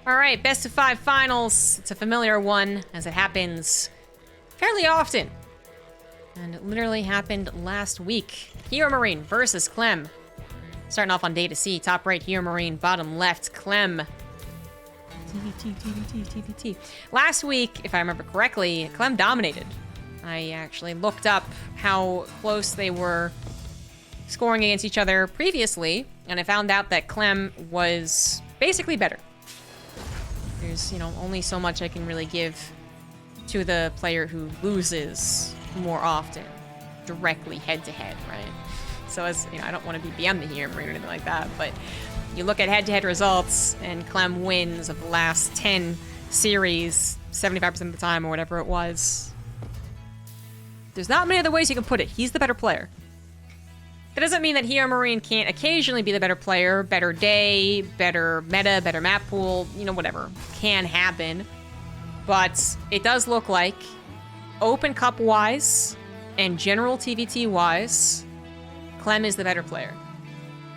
Alright, best of 5 finals. It's a familiar one, as it happens fairly often. And it literally happened last week. HeRoMaRinE versus Clem. Starting off on day to see. Top right, HeRoMaRinE. Bottom left, Clem. TvT. Last week, if I remember correctly, Clem dominated. I actually looked up how close they were scoring against each other previously, and I found out that Clem was basically better. There's, only so much I can really give to the player who loses more often, directly head-to-head, right? So as, I don't want to be beyond the HeRoMaRinE or anything like that, but you look at head-to-head results, and Clem wins of the last 10 series, 75% of the time, or whatever it was. There's not many other ways you can put it. He's the better player. That doesn't mean that HeRoMaRinE can't occasionally be the better player, better day, better meta, better map pool, whatever. Can happen. But it does look like, Open Cup-wise and general TvT-wise, Clem is the better player.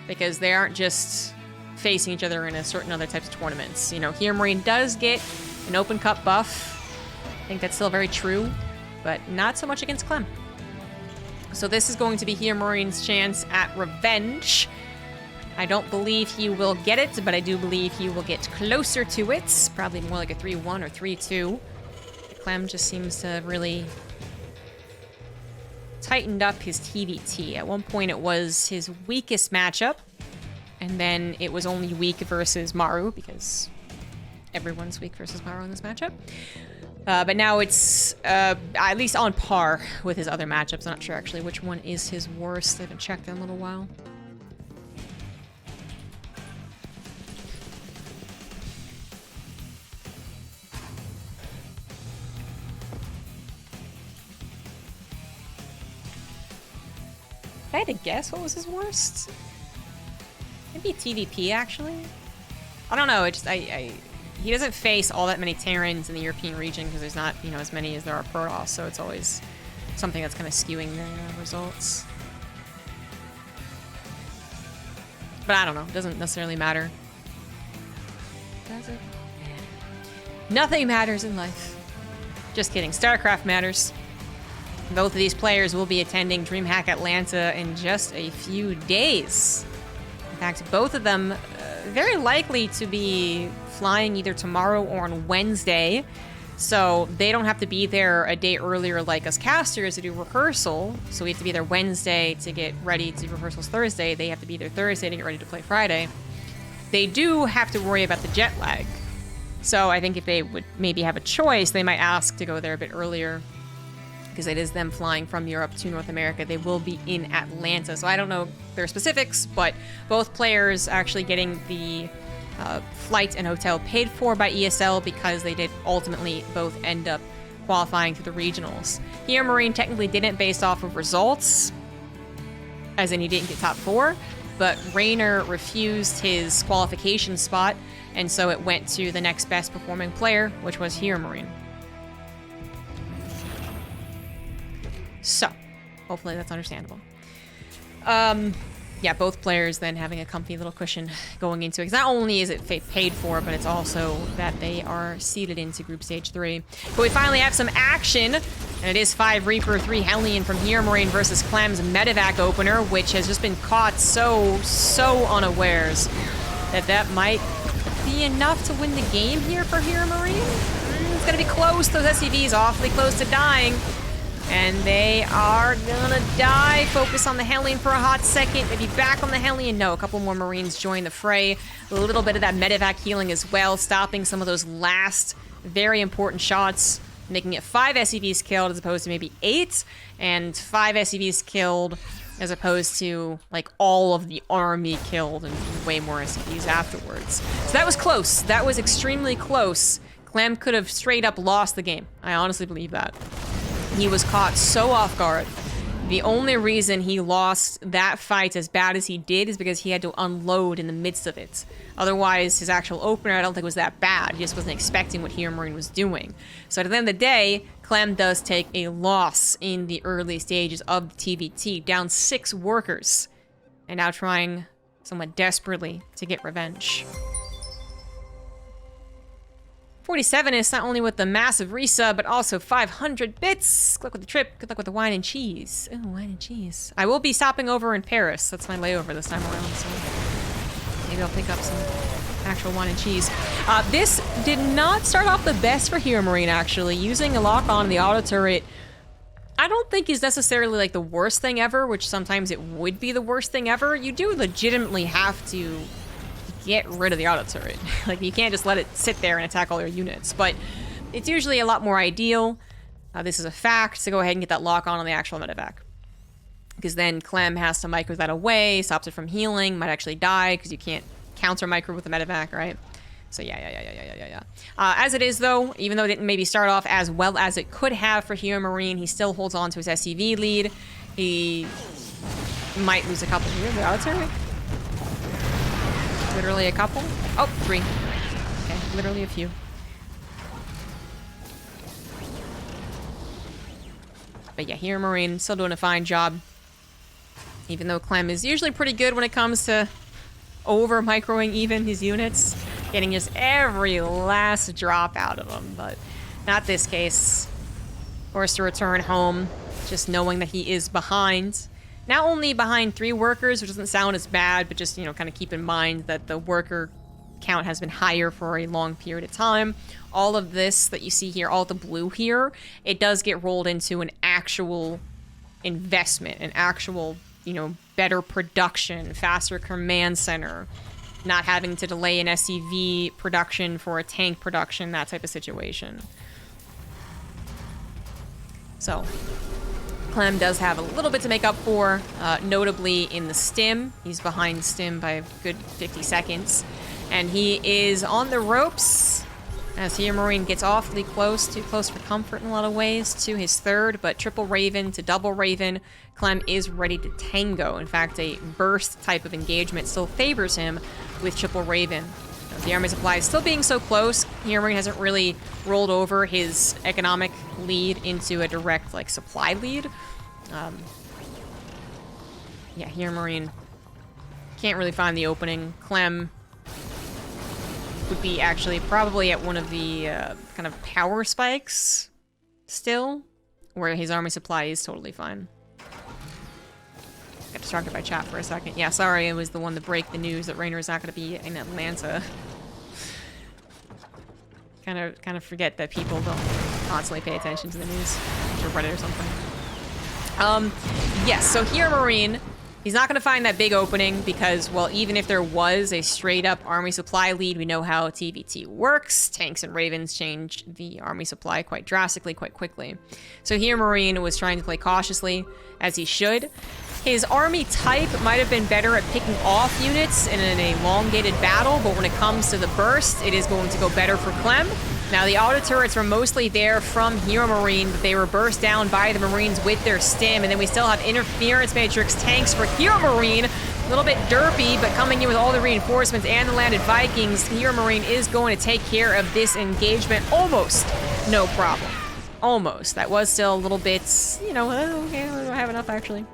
Because they aren't just facing each other in a certain other types of tournaments. HeRoMaRinE does get an Open Cup buff. I think that's still very true, but not so much against Clem. So this is going to be HeRoMaRinE's chance at revenge. I don't believe he will get it, but I do believe he will get closer to it. Probably more like a 3-1 or 3-2. Clem just seems to have really tightened up his TvT. At one point it was his weakest matchup, and then it was only weak versus Maru, because everyone's weak versus Maru in this matchup. But now it's at least on par with his other matchups. I'm not sure actually which one is his worst. I haven't checked in a little while. If I had to guess what was his worst, maybe TvP actually. I don't know. He doesn't face all that many Terrans in the European region because there's not, as many as there are Protoss, so it's always something that's kind of skewing the results. But I don't know. It doesn't necessarily matter. Does it? Nothing matters in life. Just kidding. StarCraft matters. Both of these players will be attending DreamHack Atlanta in just a few days. In fact, both of them very likely to be flying either tomorrow or on Wednesday, so they don't have to be there a day earlier like us casters to do rehearsal. So we have to be there Wednesday to get ready to do rehearsals Thursday. They have to be there Thursday to get ready to play Friday. They do have to worry about the jet lag. So I think if they would maybe have a choice, they might ask to go there a bit earlier, because it is them flying from Europe to North America. They will be in Atlanta. So I don't know their specifics, but both players actually getting the flight and hotel paid for by ESL, because they did ultimately both end up qualifying to the regionals. HeRoMaRinE technically didn't based off of results, as in he didn't get top 4, but Raynor refused his qualification spot, and so it went to the next best performing player, which was HeRoMaRinE. So, hopefully that's understandable. Yeah, both players then having a comfy little cushion going into it. Because not only is it paid for, but it's also that they are seeded into Group Stage 3. But we finally have some action, and it is 5 Reaper, 3 Hellion from HeRoMaRinE versus Clem's Medevac opener, which has just been caught so unawares that might be enough to win the game here for HeRoMaRinE. It's going to be close. Those SCVs awfully close to dying. And they are gonna die. Focus on the Hellion for a hot second. Maybe back on the Hellion. No, a couple more Marines join the fray. A little bit of that medevac healing as well, stopping some of those last very important shots, making it 5 SCVs killed as opposed to maybe 8, and 5 SCVs killed as opposed to like all of the army killed and way more SCVs afterwards. So that was close. That was extremely close. Clem could have straight up lost the game. I honestly believe that. He was caught so off guard. The only reason he lost that fight as bad as he did is because he had to unload in the midst of it. Otherwise, his actual opener, I don't think was that bad. He just wasn't expecting what HeRoMaRinE was doing. So at the end of the day, Clem does take a loss in the early stages of the TvT, down 6 workers, and now trying somewhat desperately to get revenge. 47 is not only with the massive resub, but also 500 bits. Good luck with the trip. Good luck with the wine and cheese. Oh, wine and cheese. I will be stopping over in Paris. That's my layover this time around, so maybe I'll pick up some actual wine and cheese. This did not start off the best for HeRoMaRinE, actually. Using a lock-on the auto turret, I don't think is necessarily like the worst thing ever, which sometimes it would be the worst thing ever. You do legitimately have to get rid of the auto turret. Like, you can't just let it sit there and attack all your units, but it's usually a lot more ideal. This is a fact, to go ahead and get that lock on the actual medevac. Because then Clem has to micro that away, stops it from healing, might actually die because you can't counter micro with the medevac, right? So yeah. As it is though, even though it didn't maybe start off as well as it could have for HeRoMaRinE, he still holds on to his SCV lead. He might lose a couple here of the auto turret. Literally a couple. Oh, 3. Okay, literally a few. But yeah, HeRoMaRinE still doing a fine job. Even though Clem is usually pretty good when it comes to over-microing even his units. Getting just every last drop out of them, but not this case. Forced to return home, just knowing that he is behind. Not only behind 3 workers, which doesn't sound as bad, but just, you know, kind of keep in mind that the worker count has been higher for a long period of time. All of this that you see here, all the blue here, it does get rolled into an actual investment, an actual, you know, better production, faster command center, not having to delay an SCV production for a tank production, that type of situation. So Clem does have a little bit to make up for, notably in the stim. He's behind stim by a good 50 seconds. And he is on the ropes as HeRoMaRinE gets awfully close, too close for comfort in a lot of ways, to his third, but triple Raven to double Raven. Clem is ready to tango. In fact, a burst type of engagement still favors him with triple Raven. The army supply is still being so close, HeRoMaRinE hasn't really rolled over his economic lead into a direct, like, supply lead. Yeah, HeRoMaRinE can't really find the opening. Clem would be actually probably at one of the kind of power spikes still, where his army supply is totally fine. Got distracted by chat for a second. Yeah, sorry, it was the one to break the news that Rainer is not going to be in Atlanta. kind of forget that people don't constantly pay attention to the news, or Reddit or something. Yes, so HeRoMaRinE, he's not going to find that big opening because, well, even if there was a straight-up army supply lead, we know how TvT works. Tanks and Ravens change the army supply quite drastically, quite quickly. So HeRoMaRinE was trying to play cautiously, as he should. His army type might have been better at picking off units in an elongated battle, but when it comes to the burst, it is going to go better for Clem. Now, the auto turrets were mostly there from HeRoMaRinE, but they were burst down by the Marines with their stim, and then we still have interference matrix tanks for HeRoMaRinE. A little bit derpy, but coming in with all the reinforcements and the landed Vikings, HeRoMaRinE is going to take care of this engagement almost no problem. Almost. That was still a little bit, you know, okay, we don't have enough actually.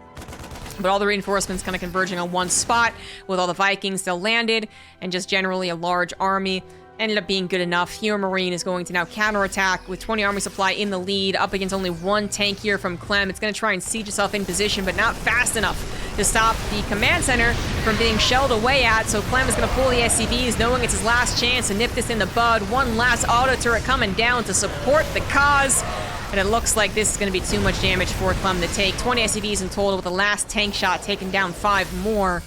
But all the reinforcements kind of converging on one spot with all the Vikings still landed and just generally a large army. Ended up being good enough. HeRoMaRinE is going to now counterattack with 20 army supply in the lead, up against only 1 tank here from Clem. It's going to try and siege itself in position, but not fast enough to stop the command center from being shelled away at. So Clem is going to pull the SCVs, knowing it's his last chance to nip this in the bud. One last auto turret coming down to support the cause. And it looks like this is going to be too much damage for Clem to take. 20 SCVs in total, with the last tank shot taking down 5 more.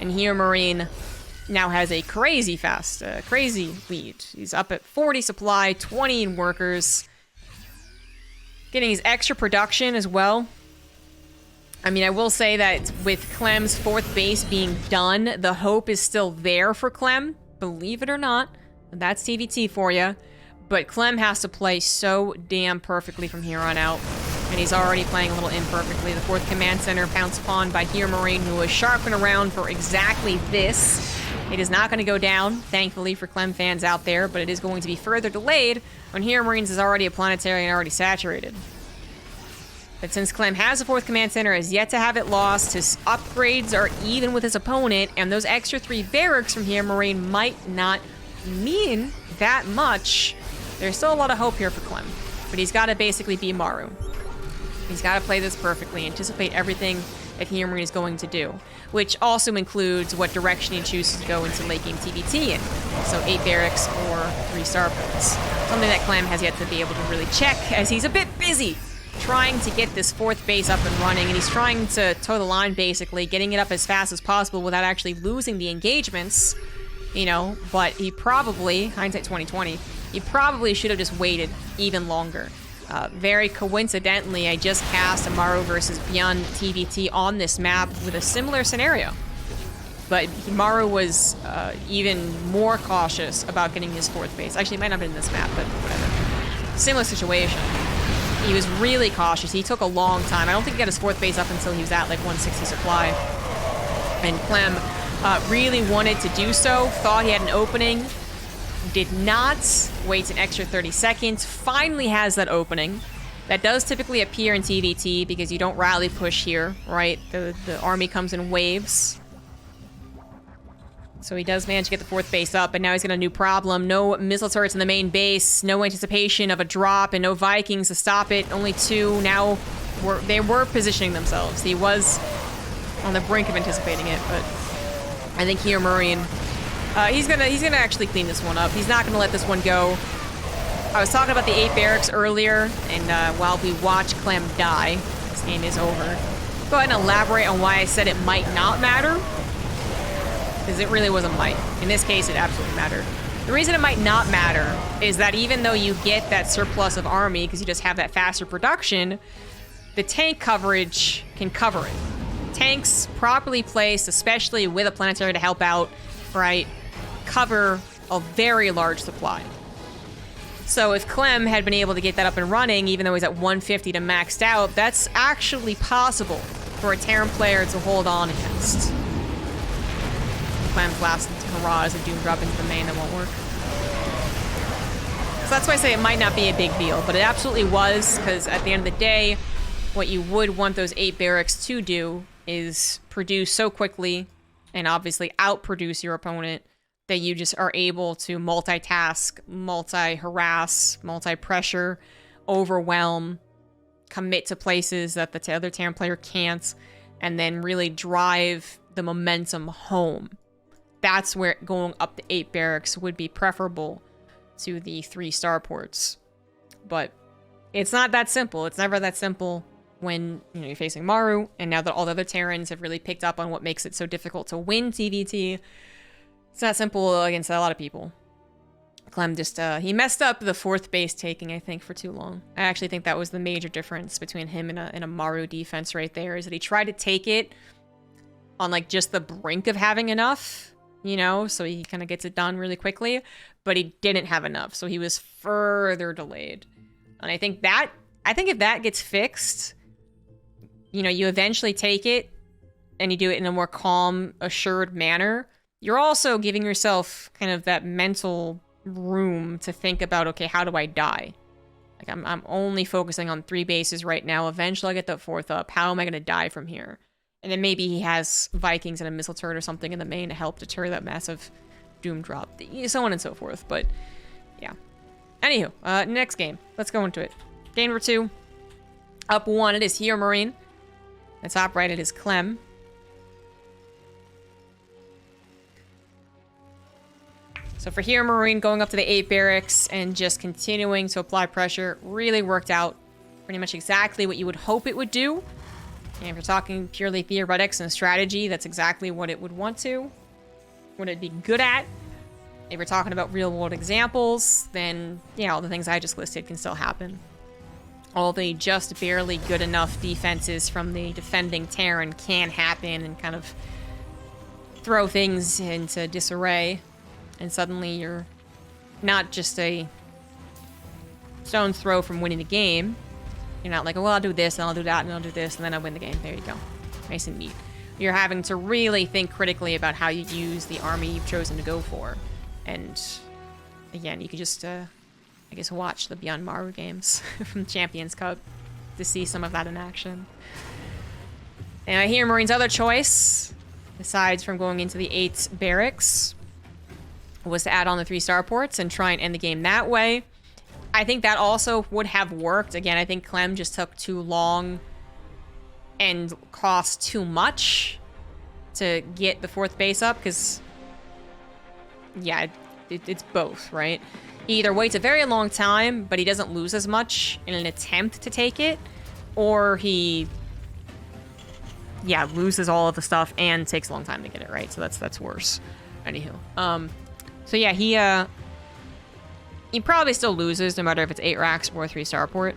And HeRoMaRinE now has a crazy fast, crazy lead. He's up at 40 supply, 20 in workers. Getting his extra production as well. I mean, I will say that with Clem's 4th base being done, the hope is still there for Clem. Believe it or not, that's TvT for you. But Clem has to play so damn perfectly from here on out. And he's already playing a little imperfectly. The 4th command center pounced upon by HeRoMaRinE, who was sharpened around for exactly this. It is not going to go down, thankfully for Clem fans out there, but it is going to be further delayed when HeRoMaRinE's is already a planetary and already saturated. But since Clem has a 4th command center, has yet to have it lost, his upgrades are even with his opponent, and those extra 3 barracks from HeRoMaRinE might not mean that much There's still a lot of hope here for Clem, but he's got to basically be Maru. He's got to play this perfectly, anticipate everything that HeRoMaRinE is going to do, which also includes what direction he chooses to go into late game TvT in. So 8 barracks or 3 starports. Something that Clem has yet to be able to really check, as he's a bit busy trying to get this 4th base up and running, and he's trying to toe the line, basically, getting it up as fast as possible without actually losing the engagements, you know, but he probably, hindsight 2020, he probably should have just waited even longer. Very coincidentally, I just cast a Maru versus Beyond TvT on this map with a similar scenario. But Maru was even more cautious about getting his 4th base. Actually, it might not have been this map, but whatever. Similar situation. He was really cautious. He took a long time. I don't think he got his 4th base up until he was at like 160 supply. And Clem really wanted to do so, thought he had an opening, did not, waits an extra 30 seconds, finally has that opening. That does typically appear in TvT because you don't rally push here, right? The army comes in waves. So he does manage to get the 4th base up, but now he's got a new problem. No missile turrets in the main base, no anticipation of a drop, and no Vikings to stop it. Only 2 now. They were positioning themselves. He was on the brink of anticipating it, but I think HeRoMaRinE, he's gonna actually clean this one up. He's not gonna let this one go. I was talking about the 8 barracks earlier, and while we watch Clem die, this game is over. Go ahead and elaborate on why I said it might not matter. Because it really was a might. In this case, it absolutely mattered. The reason it might not matter is that even though you get that surplus of army, because you just have that faster production, the tank coverage can cover it. Tanks properly placed, especially with a planetary to help out, right, cover a very large supply. So if Clem had been able to get that up and running, even though he's at 150 to maxed out, that's actually possible for a Terran player to hold on against. Clem's last hurrah is a ZombieGrub into the main that won't work. So that's why I say it might not be a big deal, but it absolutely was, because at the end of the day, what you would want those 8 barracks to do is produce so quickly and obviously outproduce your opponent that you just are able to multitask, multi-harass, multi-pressure, overwhelm, commit to places that the other Terran player can't, and then really drive the momentum home. That's where going up to 8 barracks would be preferable to the 3 starports. But it's not that simple. It's never that simple when, you know, you're facing Maru, and now that all the other Terrans have really picked up on what makes it so difficult to win TvT, it's not simple against a lot of people. Clem just, he messed up the 4th base taking, I think, for too long. I actually think that was the major difference between him and a Maru defense right there, is that he tried to take it on, like, just the brink of having enough, you know, so he kind of gets it done really quickly, but he didn't have enough, so he was further delayed. And I think if that gets fixed, you know, you eventually take it, and you do it in a more calm, assured manner, you're also giving yourself kind of that mental room to think about, okay, how do I die? Like, I'm only focusing on 3 bases right now. Eventually I'll get that 4th up. How am I going to die from here? And then maybe he has Vikings and a missile turret or something in the main to help deter that massive doom drop. So on and so forth, but yeah. Anywho, next game. Let's go into it. Game number 2. Up 1, it is HeRoMaRinE. The top right, it is Clem. So for HeRoMaRinE, going up to the 8 barracks and just continuing to apply pressure really worked out pretty much exactly what you would hope it would do. And if you're talking purely theoretics and strategy, that's exactly what it would want to. What it'd be good at. If we're talking about real-world examples, then, yeah, all the things I just listed can still happen. All the just barely good enough defenses from the defending Terran can happen and kind of throw things into disarray. And suddenly you're not just a stone's throw from winning the game. You're not like, oh, well, I'll do this, and I'll do that, and I'll do this, and then I'll win the game. There you go. Nice and neat. You're having to really think critically about how you use the army you've chosen to go for. And, again, you could just, I guess, watch the Beyond Maru games from Champions Cup to see some of that in action. And HeRoMaRinE's other choice, aside from going into the 8 barracks, was to add on the 3 starports and try and end the game that way. I think that also would have worked. Again, I think Clem just took too long and cost too much to get the 4th base up, because, yeah, it's both, right? He either waits a very long time, but he doesn't lose as much in an attempt to take it, or he, yeah, loses all of the stuff and takes a long time to get it, right? So that's worse. Anywho. So yeah, he probably still loses, no matter if it's 8 racks or 3 starport.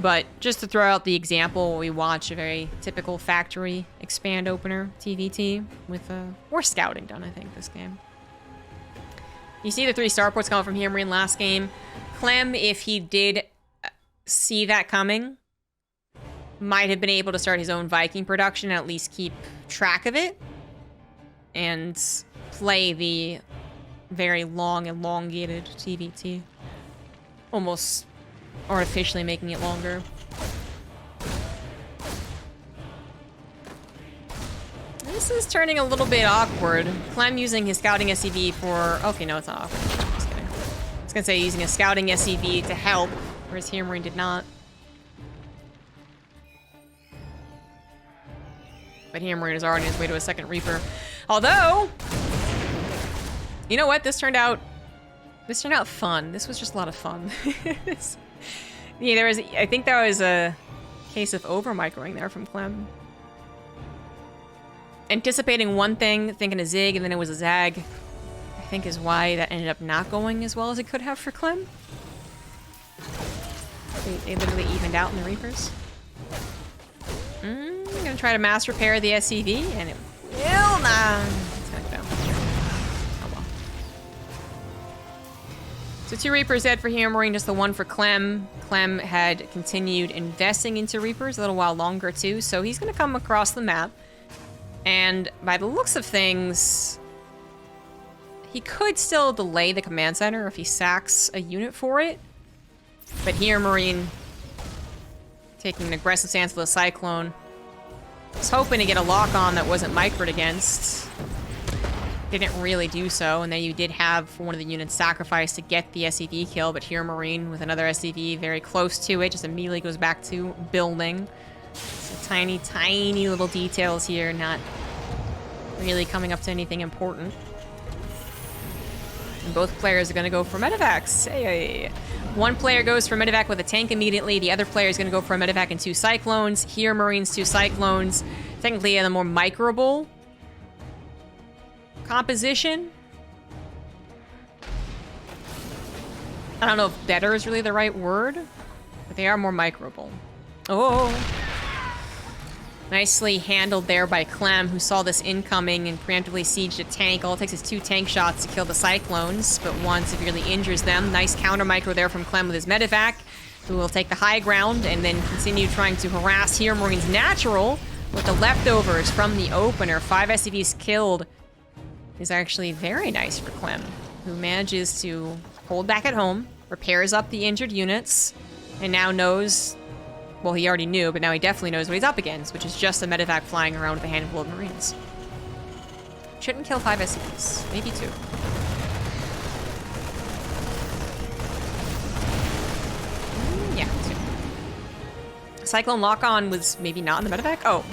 But just to throw out the example, we watch a very typical factory expand opener TvT with worse scouting done, I think, this game. You see the 3 starports coming from HeRoMaRinE last game. Clem, if he did see that coming, might have been able to start his own Viking production, at least keep track of it, and play the very long, elongated TvT. Almost artificially making it longer. This is turning a little bit awkward. Clem using his scouting SCV for... Okay, no, it's not awkward. Just kidding. I was gonna say using a scouting SCV to help, whereas HeRoMaRinE did not. But HeRoMaRinE is already on his way to a 2nd Reaper. Although... You know what? This turned out fun. This was just a lot of fun. Yeah, I think there was a case of over-microing there from Clem. Anticipating one thing, thinking a zig, and then it was a zag, I think is why that ended up not going as well as it could have for Clem. They literally evened out in the Reapers. I'm gonna try to mass repair the SCV, and it will not. It's gonna go down. Oh well. So 2 Reapers dead for HeRoMaRinE, just the 1 for Clem. Clem had continued investing into Reapers a little while longer too, so he's gonna come across the map. And by the looks of things, he could still delay the command center if he sacks a unit for it. But HeRoMaRinE, taking an aggressive stance with a Cyclone, was hoping to get a lock-on that wasn't microed against. Didn't really do so, and then you did have one of the units sacrificed to get the SCV kill, but HeRoMaRinE with another SCV very close to it, just immediately goes back to building. So tiny, tiny little details here, not really coming up to anything important. And both players are going to go for medevacs. Hey. One player goes for medevac with a tank immediately. The other player is going to go for a medevac and 2 Cyclones. HeRoMaRinE's 2 Cyclones. Technically a more microable composition. I don't know if better is really the right word, but they are more microable. Oh. Nicely handled there by Clem, who saw this incoming and preemptively sieged a tank. All it takes is 2 tank shots to kill the Cyclones, but one severely injures them. Nice counter micro there from Clem with his medevac, who will take the high ground and then continue trying to harass HeRoMaRinE's natural with the leftovers from the opener. 5 SCVs killed is actually very nice for Clem, who manages to hold back at home, repairs up the injured units, and now knows... Well, he already knew, but now he definitely knows what he's up against, which is just a medevac flying around with a handful of Marines. Shouldn't kill 5 SCVs. Maybe 2. Yeah, 2. Cyclone lock-on was maybe not in the medevac? Oh.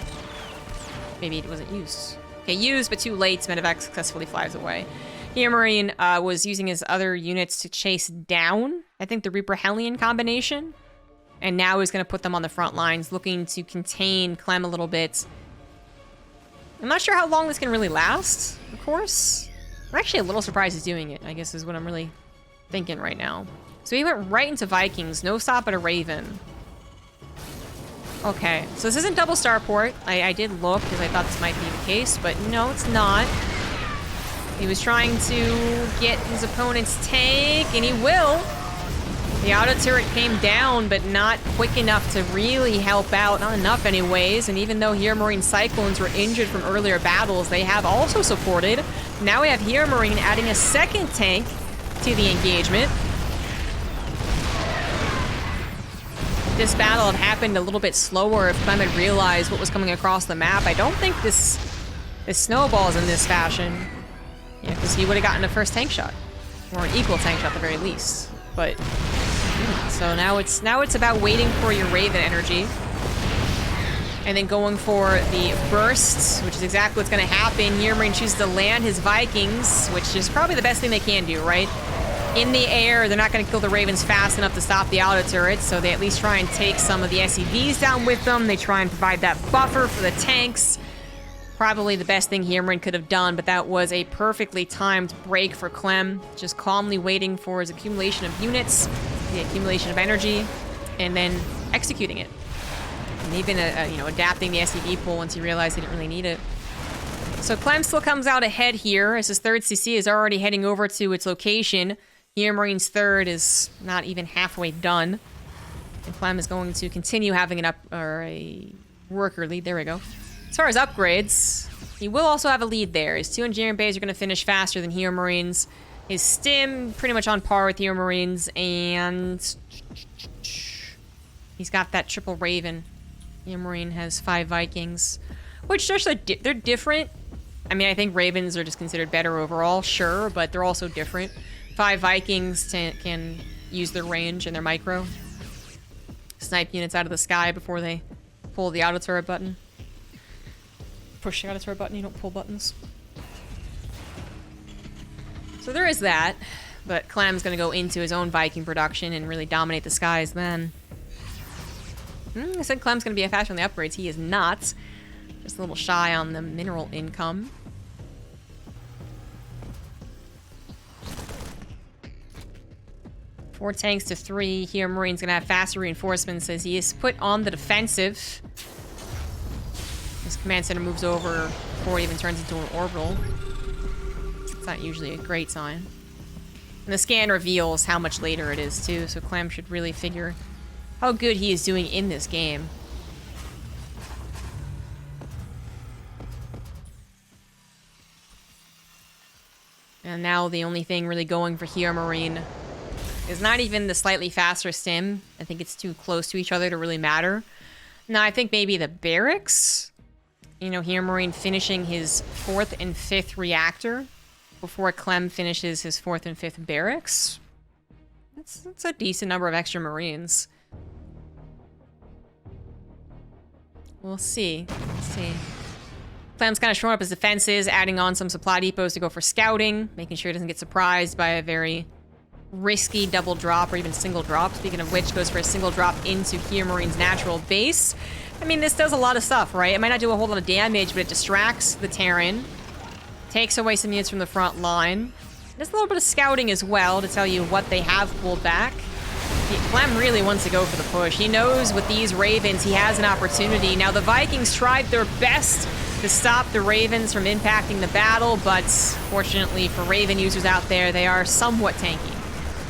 Maybe it wasn't used. Okay, used, but too late. Medevac successfully flies away. HeRoMaRinE was using his other units to chase down, I think, the Reaper Hellion combination. And now he's going to put them on the front lines, looking to contain Clem a little bit. I'm not sure how long this can really last, of course. I'm actually a little surprised he's doing it, I guess is what I'm really thinking right now. So he went right into Vikings, no stop at a Raven. Okay, so this isn't double starport. I did look because I thought this might be the case, but no, it's not. He was trying to get his opponent's tank, and he will. The auto turret came down, but not quick enough to really help out. Not enough anyways, and even though HeRoMaRinE Cyclones were injured from earlier battles, they have also supported. Now we have HeRoMaRinE adding a 2nd tank to the engagement. This battle had happened a little bit slower if Clem had realized what was coming across the map. I don't think this snowballs in this fashion. Yeah, because he would have gotten a first tank shot. Or an equal tank shot at the very least. But So now it's about waiting for your Raven energy. And then going for the bursts, which is exactly what's going to happen. HeRoMaRinE chooses to land his Vikings, which is probably the best thing they can do, right? In the air, they're not going to kill the Ravens fast enough to stop the auto turrets, so they at least try and take some of the SCVs down with them. They try and provide that buffer for the tanks. Probably the best thing HeRoMaRinE could have done, but that was a perfectly timed break for Clem. Just calmly waiting for his accumulation of units, the accumulation of energy, and then executing it. And even, adapting the SCV pool once he realized he didn't really need it. So Clem still comes out ahead here, as his third CC is already heading over to its location. HeRoMaRiNE's third is not even halfway done. And Clem is going to continue having a worker lead. There we go. As far as upgrades, he will also have a lead there. His 2 engineering bays are going to finish faster than HeRoMaRiNE's. His stim, pretty much on par with HeRoMaRiNE's. And he's got that triple Raven. HeRoMaRiNE has 5 Vikings, which they're different. I mean, I think Ravens are just considered better overall, sure, but they're also different. 5 Vikings can use their range and their micro. Snipe units out of the sky before they pull the auto turret button. Push the auto turret button, you don't pull buttons. So there is that, but Clem's gonna go into his own Viking production and really dominate the skies then. I said Clem's going to be faster on the upgrades. He is not. Just a little shy on the mineral income. Four tanks to 3. HeRoMaRiNE's going to have faster reinforcements as he is put on the defensive. His command center moves over before it even turns into an orbital. It's not usually a great sign. And the scan reveals how much later it is too, so Clem should really figure how good he is doing in this game. And now the only thing really going for HeRoMaRiNE is not even the slightly faster stim. I think it's too close to each other to really matter. Now, I think maybe the barracks. You know, HeRoMaRiNE finishing his 4th and 5th reactor before Clem finishes his 4th and 5th barracks. That's a decent number of extra Marines. We'll see. Let's see. Clem's kind of shoring up his defenses, adding on some supply depots to go for scouting, making sure he doesn't get surprised by a very risky double drop or even single drop. Speaking of which, goes for a single drop into HeRoMaRiNE's natural base. I mean, this does a lot of stuff, right? It might not do a whole lot of damage, but it distracts the Terran, takes away some units from the front line. There's a little bit of scouting as well to tell you what they have pulled back. Clem really wants to go for the push. He knows with these Ravens, he has an opportunity. Now, the Vikings tried their best to stop the Ravens from impacting the battle, but fortunately for Raven users out there, they are somewhat tanky.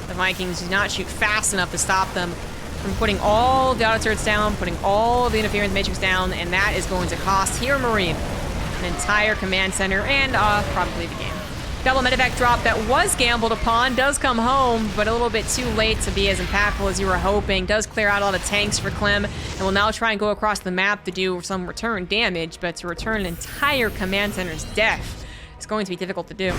The Vikings do not shoot fast enough to stop them from putting all the auto turrets down, putting all the interference matrix down, and that is going to cost HeRoMaRiNE an entire command center and probably the game. Double medevac drop that was gambled upon does come home, but a little bit too late to be as impactful as you were hoping. Does clear out a lot of tanks for Clem, and will now try and go across the map to do some return damage, but to return an entire command center's death is going to be difficult to do.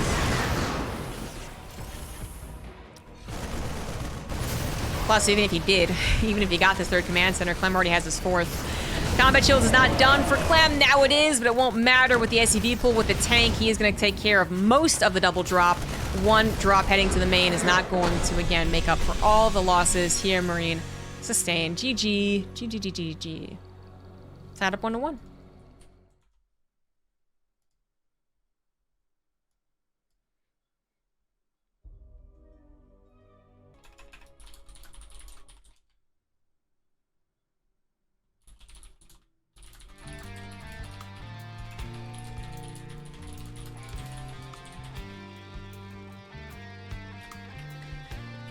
Plus, even if he did, even if he got this 3rd command center, Clem already has his 4th. Combat shields is not done for Clem. Now it is, but it won't matter with the SCV pool with the tank. He is going to take care of most of the double drop. 1 drop heading to the main is not going to, again, make up for all the losses. HeRoMaRiNE sustained. GG. GG. Tied up 1-1.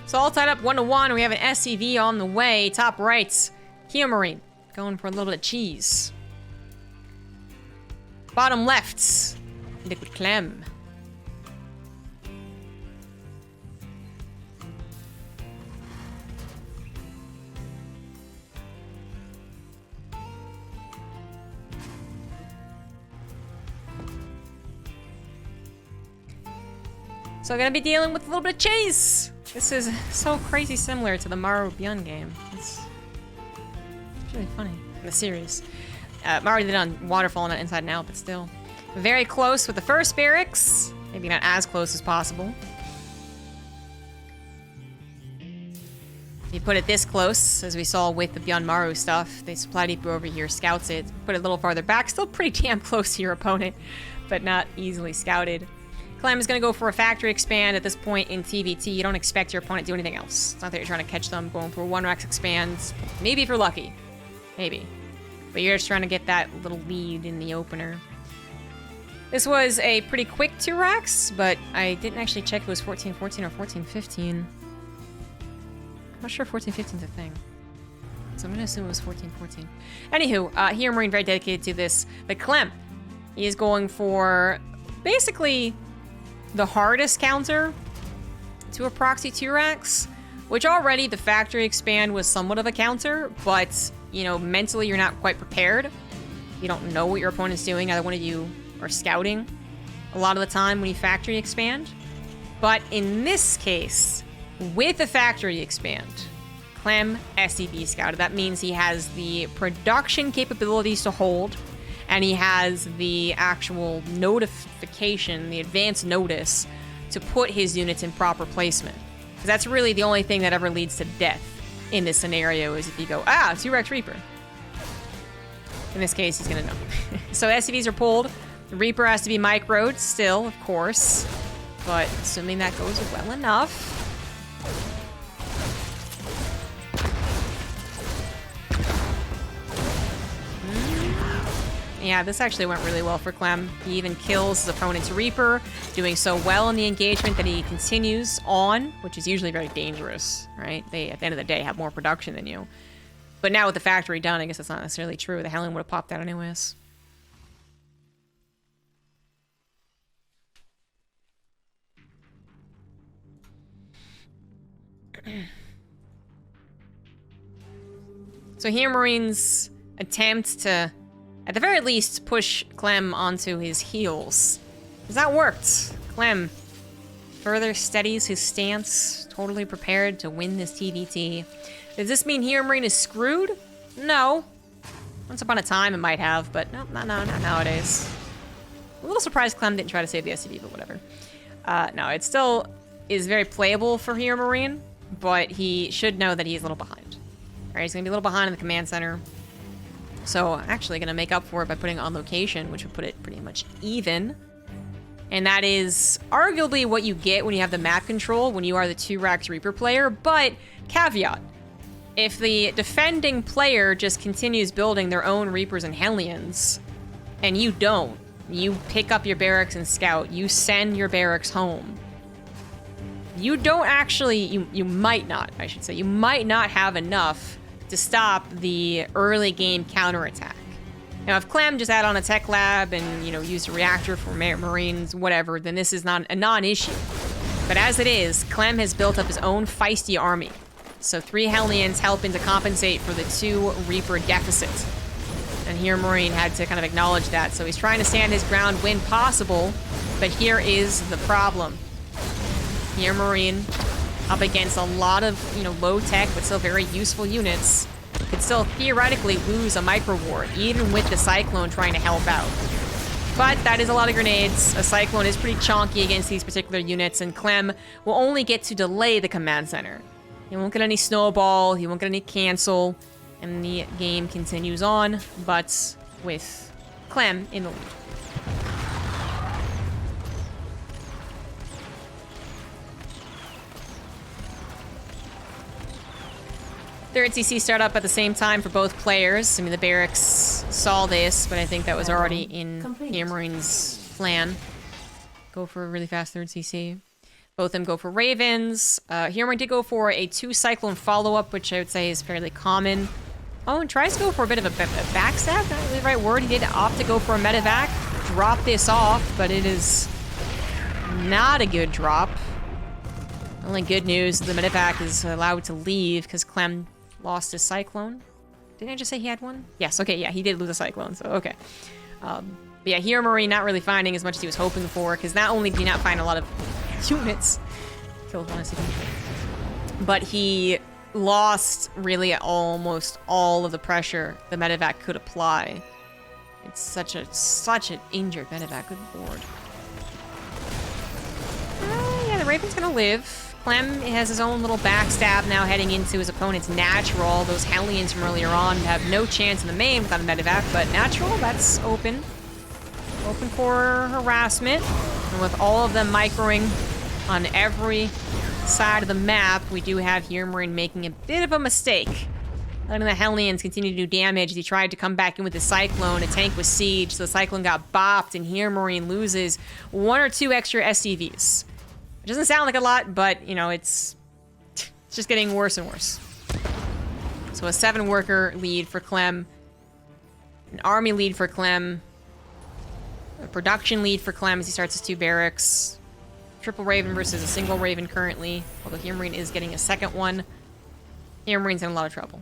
So all tied up 1-1. We have an SCV on the way. Top right, HeRoMaRiNE going for a little bit of cheese. Bottom left, Liquid Clem. So I'm gonna be dealing with a little bit of chase This is so crazy similar to the Maru Beyond game. It's really funny. In the series. Maru did it on Waterfall, not Inside and Out, but still. Very close with the first barracks. Maybe not as close as possible. If you put it this close, as we saw with the Beyond Maru stuff, the supply depot over here scouts it. Put it a little farther back, still pretty damn close to your opponent, but not easily scouted. Clem is going to go for a factory expand at this point in TvT. You don't expect your opponent to do anything else. It's not that you're trying to catch them going for a 1-rax expand. Maybe if you're lucky. Maybe. But you're just trying to get that little lead in the opener. This was a pretty quick 2-rax, but I didn't actually check if it was 14-14 or 14-15. I'm not sure 14-15 is a thing. So I'm going to assume it was 14-14. Anywho, HeRoMaRinE very dedicated to this. But Clem, he is going for basically the hardest counter to a proxy 2-rax, which already the factory expand was somewhat of a counter, but, you know, mentally you're not quite prepared. You don't know what your opponent's doing. Either one of you are scouting a lot of the time when you factory expand. But in this case, with the factory expand, Clem SCV scouted. That means he has the production capabilities to hold, and he has the actual notification, the advance notice, to put his units in proper placement. Because that's really the only thing that ever leads to death in this scenario, is if you go, 2-rax Reaper. In this case, he's gonna know. So SCVs are pulled. The Reaper has to be microed still, of course. But assuming that goes well enough. Yeah, this actually went really well for Clem. He even kills his opponent's Reaper, doing so well in the engagement that he continues on, which is usually very dangerous, right? They, at the end of the day, have more production than you. But now with the factory done, I guess that's not necessarily true. The Hellion would have popped out anyways. So HeRoMaRiNE's attempt to, at the very least, push Clem onto his heels. Has that worked? Clem further steadies his stance, totally prepared to win this TvT. Does this mean HeRoMaRiNE is screwed? No. Once upon a time it might have, but no, not nowadays. A little surprised Clem didn't try to save the SCV, but whatever. No, it still is very playable for HeRoMaRiNE, but he should know that he's a little behind. Alright, he's gonna be a little behind in the command center. So, actually gonna make up for it by putting on location, which would put it pretty much even. And that is arguably what you get when you have the map control, when you are the 2-rax Reaper player, but caveat. If the defending player just continues building their own Reapers and Hellions, and you don't, you pick up your barracks and scout, you send your barracks home, you don't actually, you might not, I should say, you might not have enough to stop the early game counterattack. Now, if Clem just add on a tech lab and, you know, use a reactor for Marines, whatever, then this is not a non-issue. But as it is, Clem has built up his own feisty army. So 3 Hellions helping to compensate for the 2 Reaper deficit. And HeRoMaRiNE had to kind of acknowledge that. So he's trying to stand his ground when possible, but here is the problem. HeRoMaRiNE, up against a lot of, you know, low-tech but still very useful units, could still theoretically lose a micro ward, even with the Cyclone trying to help out. But that is a lot of grenades. A Cyclone is pretty chonky against these particular units, and Clem will only get to delay the command center. He won't get any snowball, he won't get any cancel, and the game continues on, but with Clem in the lead. Third CC start up at the same time for both players. I mean, the barracks saw this, but I think that was already in HeRoMaRiNE's plan. Go for a really fast third CC. Both of them go for Ravens. HeRoMaRiNE did go for a 2 Cyclone follow-up, which I would say is fairly common. Oh, and tries to go for a bit of a backstab, not really the right word. He did opt to go for a medevac, drop this off, but it is not a good drop. Only good news, the medevac is allowed to leave because Clem lost his Cyclone. Didn't I just say he had one? Yes, okay, yeah, he did lose a Cyclone, so okay. But yeah, HeRoMaRiNE not really finding as much as he was hoping for, because not only did he not find a lot of units, killed one SCV. but he lost really almost all of the pressure the medevac could apply. It's such an injured medevac. Good lord. Yeah, the Raven's gonna live. Clem has his own little backstab now heading into his opponent's natural. Those Hellions from earlier on have no chance in the main without a medevac, but natural, that's open. Open for harassment. And with all of them microing on every side of the map, we do have HeRoMaRinE making a bit of a mistake. Letting the Hellions continue to do damage as he tried to come back in with the Cyclone. A tank was sieged, so the Cyclone got bopped, and HeRoMaRinE loses 1 or 2 extra SCVs. It doesn't sound like a lot, but, you know, it's just getting worse and worse. So a 7-worker lead for Clem. An army lead for Clem. A production lead for Clem as he starts his 2 barracks. Triple Raven versus a single Raven currently. Although HeRoMaRinE is getting a second one. HeRoMaRinE's in a lot of trouble.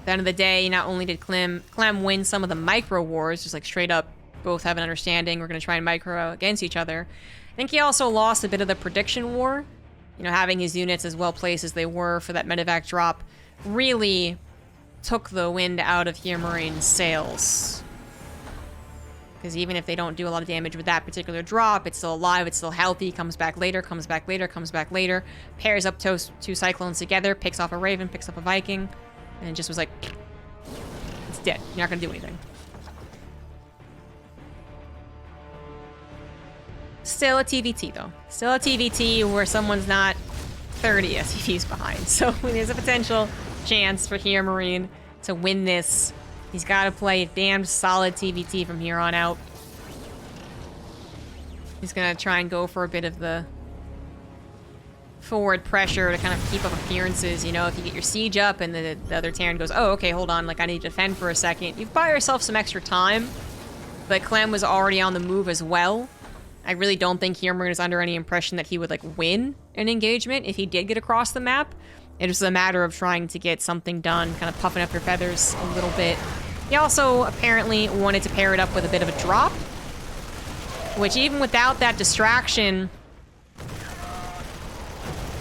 At the end of the day, not only did Clem win some of the micro wars, just like straight up both have an understanding, we're going to try and micro against each other. I think he also lost a bit of the prediction war. You know, having his units as well placed as they were for that medevac drop really took the wind out of HeRoMaRinE's sails. Because even if they don't do a lot of damage with that particular drop, it's still alive, it's still healthy, comes back later, comes back later, comes back later, pairs up 2 Cyclones together, picks off a Raven, picks up a Viking. And it just was like, it's dead. You're not going to do anything. Still a TvT, though. Still a TvT where someone's not 30 SCVs behind. So there's a potential chance for HeRoMaRinE to win this. He's got to play a damn solid TvT from here on out. He's going to try and go for a bit of the forward pressure to kind of keep up appearances. You know, if you get your siege up and the other Terran goes, oh, okay, hold on, like I need to defend for a second, you buy yourself some extra time. But Clem was already on the move as well. I really don't think HeRoMaRinE is under any impression that he would like win an engagement if he did get across the map. It was a matter of trying to get something done, kind of puffing up your feathers a little bit. He also apparently wanted to pair it up with a bit of a drop, which even without that distraction,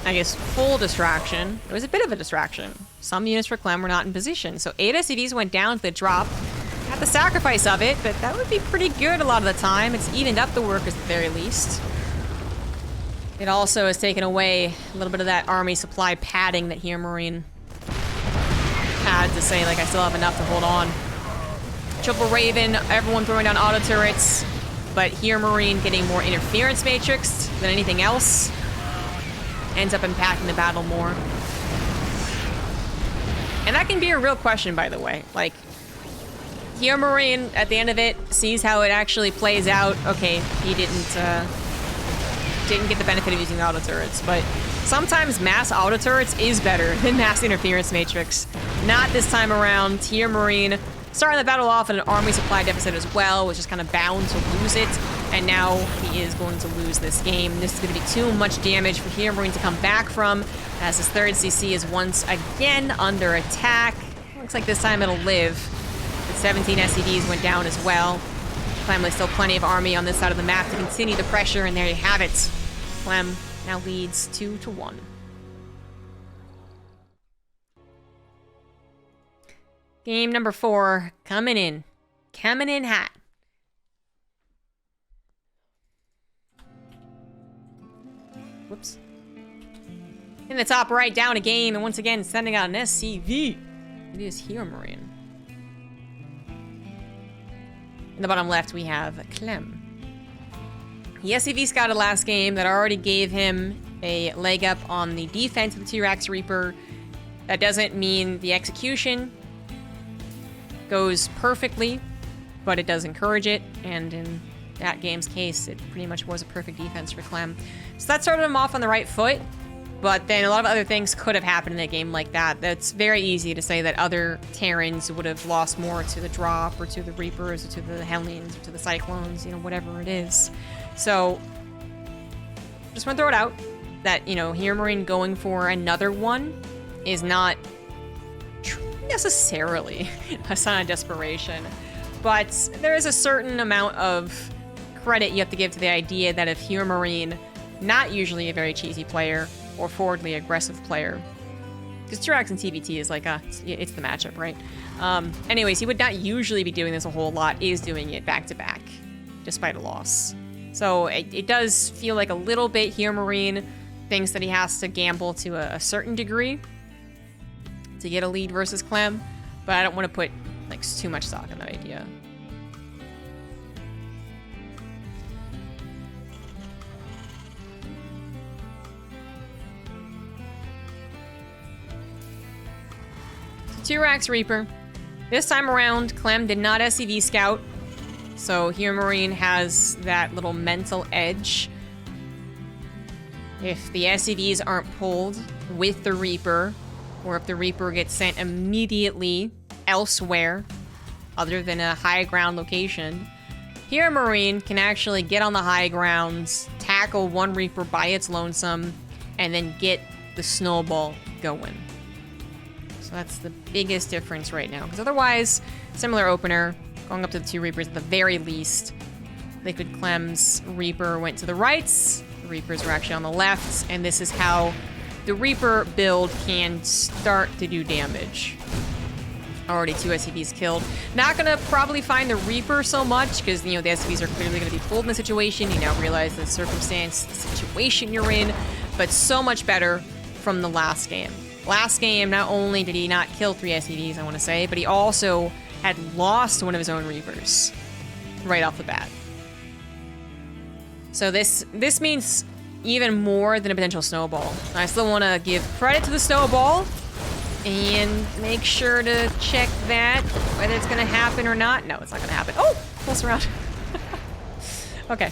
I guess full distraction, it was a bit of a distraction. Some units for Clem were not in position, so 8 SCVs went down to the drop. At the sacrifice of it, but that would be pretty good a lot of the time. It's evened up the work at the very least. It also has taken away a little bit of that army supply padding that HeRoMaRinE had to say, like, I still have enough to hold on. Triple Raven, everyone throwing down auto turrets, but HeRoMaRinE getting more interference matrix than anything else. Ends up impacting the battle more. And that can be a real question, by the way. Like, HeRoMaRinE, at the end of it, sees how it actually plays out. Okay, he didn't get the benefit of using auto turrets, but sometimes mass auto turrets is better than mass interference matrix. Not this time around. HeRoMaRinE starting the battle off at an army supply deficit as well, which is kind of bound to lose it. And now he is going to lose this game. This is going to be too much damage for HeRoMaRinE to come back from, as his 3rd CC is once again under attack. Looks like this time it'll live. But 17 SCVs went down as well. Clem, there's still plenty of army on this side of the map to continue the pressure, and there you have it. Clem now leads 2-1. Game number 4 coming in. Coming in hot. Whoops. In the top right, down a game, and once again, sending out an SCV. It is HeRoMaRinE. In the bottom left, we have Clem. He SCV scouted last game. That already gave him a leg up on the defense of the T-Rex Reaper. That doesn't mean the execution goes perfectly, but it does encourage it, and in that game's case, it pretty much was a perfect defense for Clem. So that started him off on the right foot, but then a lot of other things could have happened in a game like that. That's very easy to say that other Terrans would have lost more to the drop, or to the Reapers, or to the Hellions, or to the Cyclones, you know, whatever it is. So, just want to throw it out that, you know, HeRoMaRinE going for another one is not necessarily a sign of desperation, but there is a certain amount of credit you have to give to the idea that if HeRoMaRinE, not usually a very cheesy player or forwardly aggressive player, because T-Rex and TvT is like, it's the matchup, right? Anyways, he would not usually be doing this a whole lot, is doing it back-to-back, despite a loss. So it does feel like a little bit HeRoMaRinE thinks that he has to gamble to a certain degree to get a lead versus Clem, but I don't want to put like too much stock in that idea. T-Rex Reaper. This time around, Clem did not SCV scout, so HeRoMaRinE has that little mental edge. If the SCVs aren't pulled with the Reaper, or if the Reaper gets sent immediately elsewhere, other than a high ground location, HeRoMaRinE can actually get on the high grounds, tackle one Reaper by its lonesome, and then get the snowball going. So that's the biggest difference right now. Because otherwise, similar opener, going up to the two Reapers at the very least. Liquid Clem's Reaper went to the rights, the Reapers were actually on the left, and this is how the Reaper build can start to do damage. Already 2 SCVs killed. Not gonna probably find the Reaper so much, because, you know, the SCVs are clearly gonna be pulled in the situation. You now realize the circumstance, the situation you're in, but so much better from the last game. Last game, not only did he not kill 3 SCVs, I want to say, but he also had lost one of his own Reapers right off the bat. So this means even more than a potential snowball. I still want to give credit to the snowball and make sure to check that, whether it's going to happen or not. No, it's not going to happen. Oh, full surround. Okay.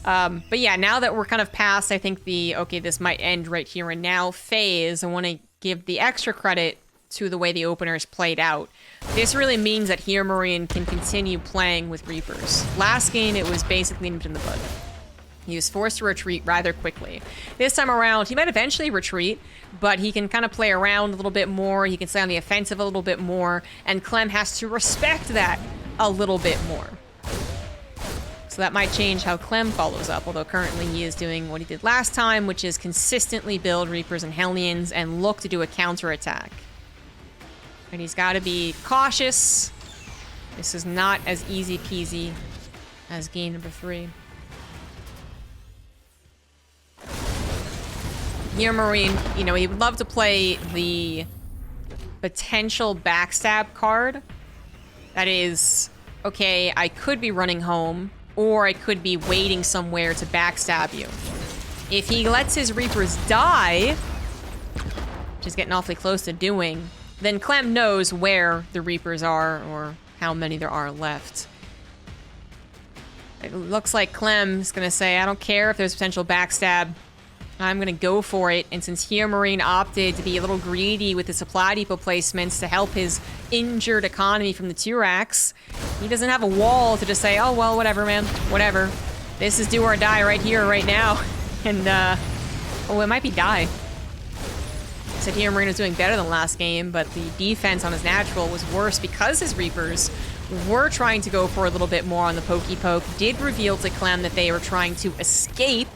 But yeah, now that we're kind of past, I think okay, this might end right here and now phase, I want to give the extra credit to the way the opener is played out. This really means that HeRoMaRinE can continue playing with Reapers. Last game, it was basically nipped in the bud. He was forced to retreat rather quickly. This time around, he might eventually retreat, but he can kind of play around a little bit more, he can stay on the offensive a little bit more, and Clem has to respect that a little bit more. So that might change how Clem follows up, although currently he is doing what he did last time, which is consistently build Reapers and Hellions and look to do a counterattack. And he's got to be cautious. This is not as easy peasy as game number 3. HeRoMaRinE, you know, he would love to play the potential backstab card. That is, okay, I could be running home, or I could be waiting somewhere to backstab you. If he lets his Reapers die, which is getting awfully close to doing, then Clem knows where the Reapers are, or how many there are left. It looks like Clem's gonna say, I don't care if there's potential backstab, I'm gonna go for it. And since HeRoMaRinE opted to be a little greedy with the supply depot placements to help his injured economy from the T-Rex, he doesn't have a wall to just say, oh, well, whatever, man, whatever. This is do or die right here, right now. And, oh, it might be die. I said HeRoMaRinE was doing better than last game, but the defense on his natural was worse because his Reapers were trying to go for a little bit more on the pokey poke, did reveal to Clem that they were trying to escape,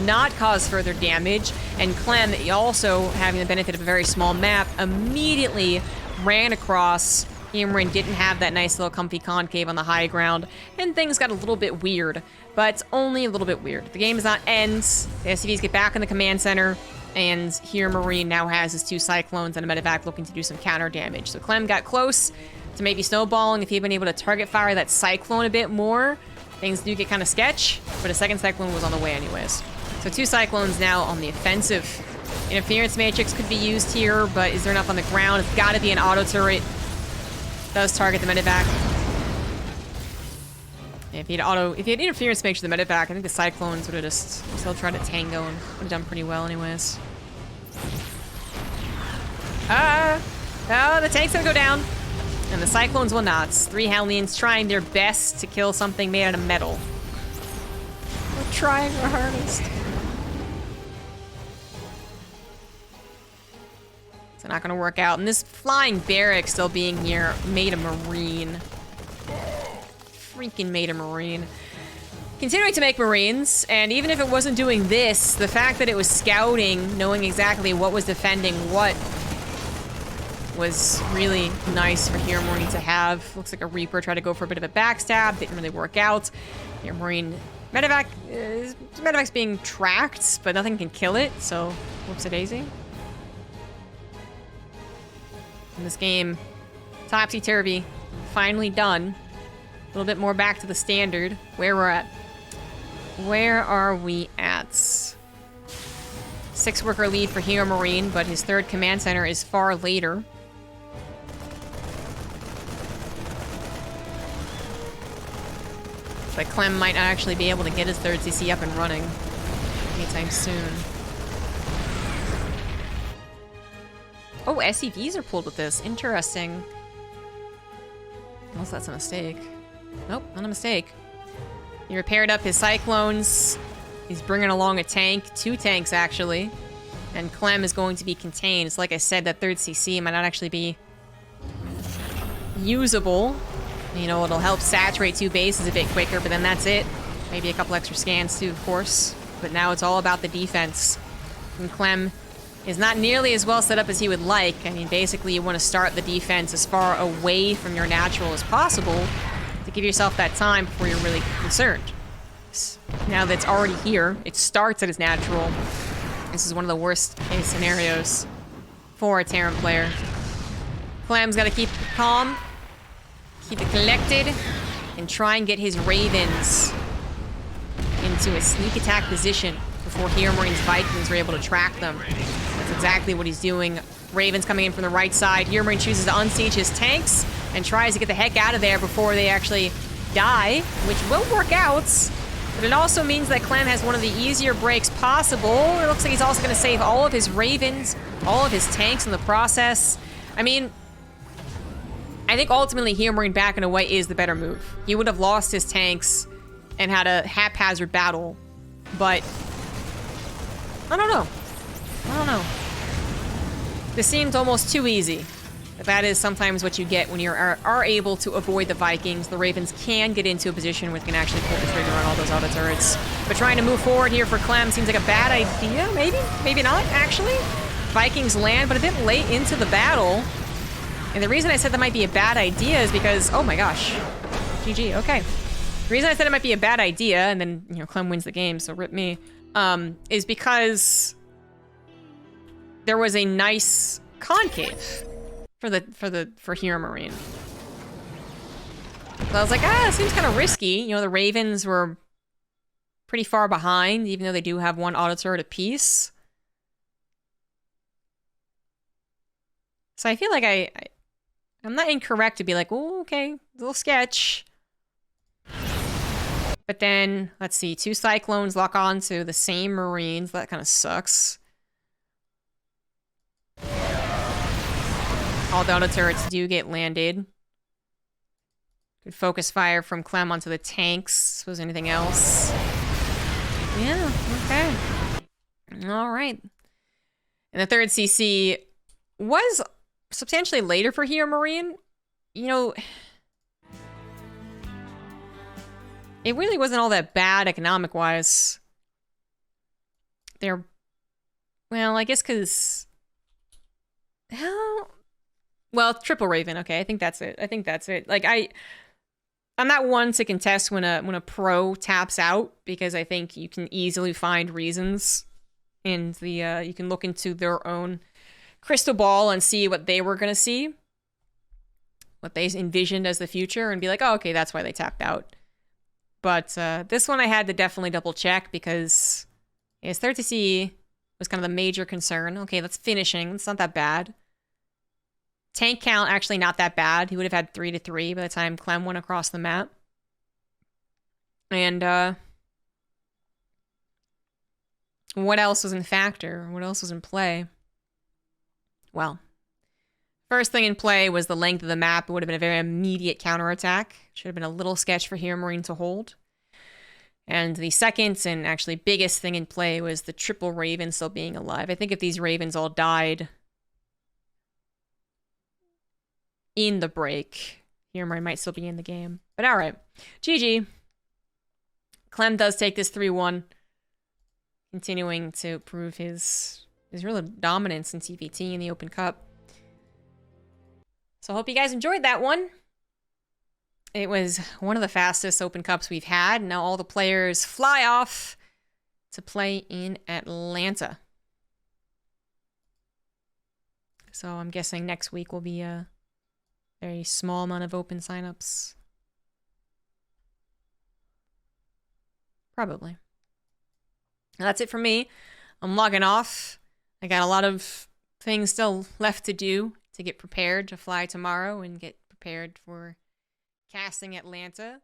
not cause further damage, and Clem, also having the benefit of a very small map, immediately ran across. HeRoMaRinE didn't have that nice little comfy concave on the high ground, and things got a little bit weird, but only a little bit weird. The game does not end. The SCVs get back in the command center, and HeRoMaRinE now has his 2 Cyclones and a medevac looking to do some counter damage. So Clem got close to maybe snowballing. If he had been able to target fire that Cyclone a bit more, things do get kind of sketch, but a second Cyclone was on the way anyways. So 2 Cyclones now on the offensive. Interference Matrix could be used here, but is there enough on the ground? It's got to be an auto turret. Does target the medevac. If he had interference matrix the medevac, I think the Cyclones would have just still tried to tango and would have done pretty well anyways. Oh, the tank's gonna go down. And the Cyclones will not. 3 Hellions trying their best to kill something made out of metal. We're trying our hardest. It's not gonna work out. And this flying barrack still being here made a Marine. Freaking made a Marine. continuing to make Marines, and even if it wasn't doing this, the fact that it was scouting, knowing exactly what was defending what, was really nice for HeRoMaRinE to have. Looks like a Reaper tried to go for a bit of a backstab, didn't really work out. HeRoMaRinE medevac, medevac's being tracked, but nothing can kill it, so whoops-a-daisy. In this game, topsy-turvy, finally done. A little bit more back to the standard, where we're at. Where are we at? 6-worker lead for HeRoMaRinE, but his 3rd command center is far later. But Clem might not actually be able to get his 3rd CC up and running anytime soon. Oh, SCVs are pulled with this. Interesting. Unless that's a mistake. Nope, not a mistake. He repaired up his Cyclones. He's bringing along a tank. 2 tanks, actually. And Clem is going to be contained. So like I said, that 3rd CC might not actually be usable. You know, it'll help saturate 2 bases a bit quicker, but then that's it. Maybe a couple extra scans, too, of course. But now it's all about the defense. And Clem is not nearly as well set up as he would like. I mean, basically, you want to start the defense as far away from your natural as possible to give yourself that time before you're really concerned. Now that it's already here, it starts at his natural. This is one of the worst case scenarios for a Terran player. Clem's got to keep calm, keep it collected, and try and get his Ravens into a sneak attack position before HeRoMaRiNE's Vikings are able to track them. That's exactly what he's doing. Ravens coming in from the right side. HeRoMaRiNE chooses to unsiege his tanks and tries to get the heck out of there before they actually die, which will work out. But it also means that Clem has one of the easier breaks possible. It looks like he's also going to save all of his Ravens, all of his tanks in the process. I mean, I think ultimately HeRoMaRiNE backing away is the better move. He would have lost his tanks and had a haphazard battle, but I don't know. I don't know. This seems almost too easy. But that is sometimes what you get when you are able to avoid the Vikings. The Ravens can get into a position where they can actually pull the trigger on all those auto turrets. But trying to move forward here for Clem seems like a bad idea, maybe? Maybe not, actually. Vikings land, but a bit late into the battle. And the reason I said that might be a bad idea is because, oh my gosh. GG, okay. The reason I said it might be a bad idea, and then, you know, Clem wins the game, so rip me, is because there was a nice concave for HeRoMaRiNE. So I was like, it seems kind of risky. You know, the Ravens were pretty far behind, even though they do have 1 auto turret apiece. So I feel like I'm not incorrect to be like, oh, okay, a little sketch. But then, let's see, 2 Cyclones lock on to the same Marines. That kind of sucks. All the auto turrets do get landed. Good focus fire from Clem onto the tanks. Was anything else? Yeah, okay. All right. And the 3rd CC was substantially later for HeRoMaRiNE. You know, it really wasn't all that bad economic-wise. Well, I guess because... Well, triple Raven. Okay, I think that's it. Like, I'm not one to contest when a pro taps out, because I think you can easily find reasons, and you can look into their own crystal ball and see what they were gonna see, what they envisioned as the future, and be like, oh, okay, that's why they tapped out. But this one I had to definitely double check, because his 3rd CC was kind of the major concern. Okay, that's finishing. It's not that bad. Tank count, actually not that bad. He would have had 3 to 3 by the time Clem went across the map. And, what else was in factor? What else was in play? Well, first thing in play was the length of the map. It would have been a very immediate counterattack. Should have been a little sketch for HeRoMaRiNE to hold. And the second and actually biggest thing in play was the triple Raven still being alive. I think if these Ravens all died in the break, HeRoMaRiNE might still be in the game. But all right, GG. Clem does take this 3-1, continuing to prove his real dominance in TvT in the Open Cup. So I hope you guys enjoyed that one. It was one of the fastest Open Cups we've had. Now all the players fly off to play in Atlanta. So I'm guessing next week will be a very small amount of open signups. Probably. That's it for me. I'm logging off. I got a lot of things still left to do to get prepared to fly tomorrow and get prepared for casting Atlanta.